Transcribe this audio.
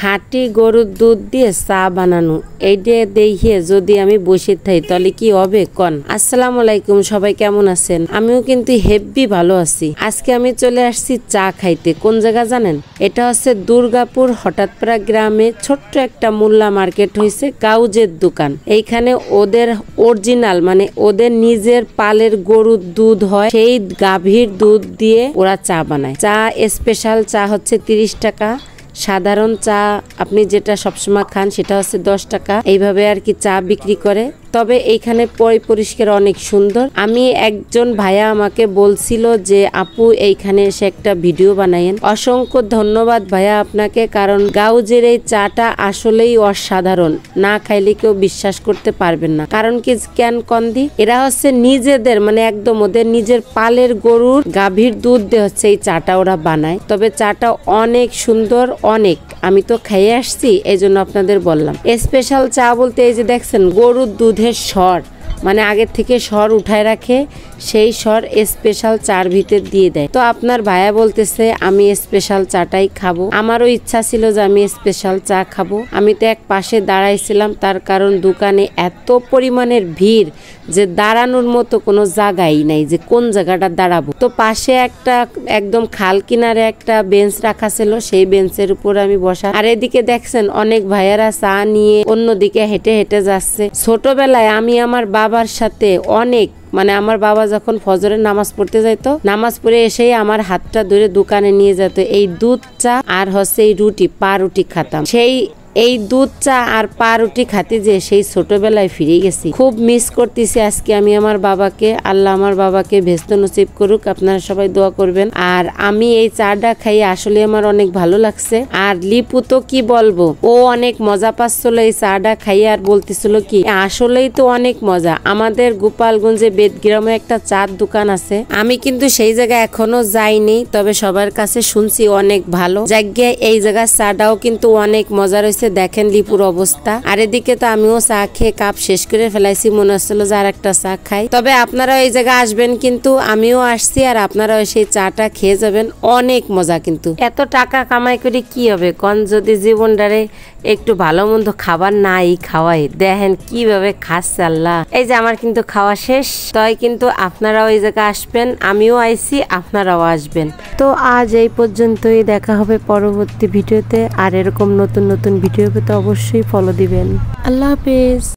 খাঁটি গরুর দুধ দিয়ে চা বানানো এইটা দেখিয়ে যদি আমি বসে থাকি তাহলে কি হবে কন। আসসালামু আলাইকুম, সবাই কেমন আছেন? আমিও কিন্তু হেব্বি ভালো আছি। আজকে আমি চলে আসছি চা খাইতে। কোন জায়গা জানেন? এটা হচ্ছে দুর্গাপুর হঠাৎপাড়া গ্রামে ছোট্ট একটা মোল্লা মার্কেট হয়েছে কাউজের দোকান। এইখানে ওদের অরিজিনাল মানে ওদের নিজের পালের গরুর দুধ হয়, সেই গাভীর দুধ দিয়ে ওরা চা বানায়। চা স্পেশাল চা হচ্ছে 30 টাকা, সাধারণ চা আপনি যেটা সবসময় খান সেটা হচ্ছে 10 টাকা। এইভাবে আর কি চা বিক্রি করে। তবে এইখানে পরিষ্কার অনেক সুন্দর। আমি একজন ভাইয়া আমাকে বলছিল যে আপু এইখানে এসে একটা ভিডিও বানাইন। অসংখ্য ধন্যবাদ ভাইয়া আপনাকে, কারণ গাউজের এই চাটা আসলেই অসাধারণ। না খাইলে কেউ বিশ্বাস করতে পারবেন না। কারণ কি কেন কন্দি, এরা হচ্ছে নিজেদের মানে একদম ওদের নিজের পালের গরুর গাভীর দুধ দিয়ে হচ্ছে এই চাটা ওরা বানায়। তবে চাটা অনেক সুন্দর, অনেক। আমি তো খাইয়ে আসছি, এই জন্য আপনাদের বললাম। স্পেশাল চা বলতে এই যে দেখছেন গরুর দুধের স্বর, মানে আগের থেকে স্বর উঠায় রাখে, সেই স্বর স্পেশাল চার ভিতর দিয়ে দেয়। তো আপনার ভাইয়া বলতেছে আমি স্পেশাল চাটাই খাবো। আমারও ইচ্ছা ছিল যে আমি স্পেশাল চা খাবো। আমি তো এক পাশে দাঁড়াইছিলাম, তার কারণ দোকানে এত পরিমাণের ভিড় যে দাঁড়ানোর মতো কোনো জায়গাই নাই যে কোন জায়গাটা দাঁড়াবো। তো পাশে একটা একদম খাল কিনারে একটা বেঞ্চ রাখা ছিল, সেই বেঞ্চের উপর আমি বসা। আর এদিকে দেখছেন অনেক ভাইয়ারা চা নিয়ে অন্যদিকে হেঁটে হেঁটে যাচ্ছে। ছোটবেলায় আমি আমার বাবার সাথে অনেক মানে আমার বাবা যখন ফজরের নামাজ পড়তে যাইতো, নামাজ পড়ে এসেই আমার হাতটা ধরে দোকানে নিয়ে যেত। এই দুধ চা আর হচ্ছে এই রুটি, পা রুটি খাতাম। এই দুধ চা আর পা রুটি খাতে যে সেই ছোটবেলায় ফিরে গেছি। খুব মিস করতেছি আজকে আমি আমার বাবাকে। আল্লাহ আমার বাবাকে ভেস্ত নসিব করুক। আপনারা সবাই দোয়া করবেন। আর আমি এই চাটা খাই আসলে আমার অনেক ভালো লাগছে। আর লিপু তো কি বলবো, ও অনেক মজা পাচ্ছিল এই চাটা খাই, আর বলতেছিল কি আসলেই তো অনেক মজা। আমাদের গোপালগঞ্জে বেদগ্রামে একটা চার দোকান আছে, আমি কিন্তু সেই জায়গায় এখনো যাইনি, তবে সবার কাছে শুনছি অনেক ভালো জায়গায়। এই জায়গার চাটাও কিন্তু অনেক মজা রয়েছে। দেখেন লিপুর অবস্থা। আর এদিকে তো আমিও চা খেয়ে কাপ শেষ করে ফেলাইছি, মনে হচ্ছিল যে আর একটা চা খাই। তবে আপনারা এই জায়গায় আসবেন, কিন্তু আমিও আসছি, আর আপনারাও সেই চাটা খেয়ে যাবেন, অনেক মজা। কিন্তু এত টাকা কামাই করে কি হবে কন, যদি জীবনটারে একটু ভালো মন্দ খাবার নাই খাওয়াই। দেখেন কিভাবে খাচ্ছে আল্লাহ। এই যে আমার কিন্তু খাওয়া শেষ, তাই কিন্তু আপনারাও এই জায়গায় আসবেন, আমিও আইছি, আপনারাও আসবেন। তো আজ এই পর্যন্তই, দেখা হবে পরবর্তী ভিডিওতে। আর এরকম নতুন নতুন ভিডিও পেতে অবশ্যই ফলো দিবেন। আল্লাহ হাফেজ।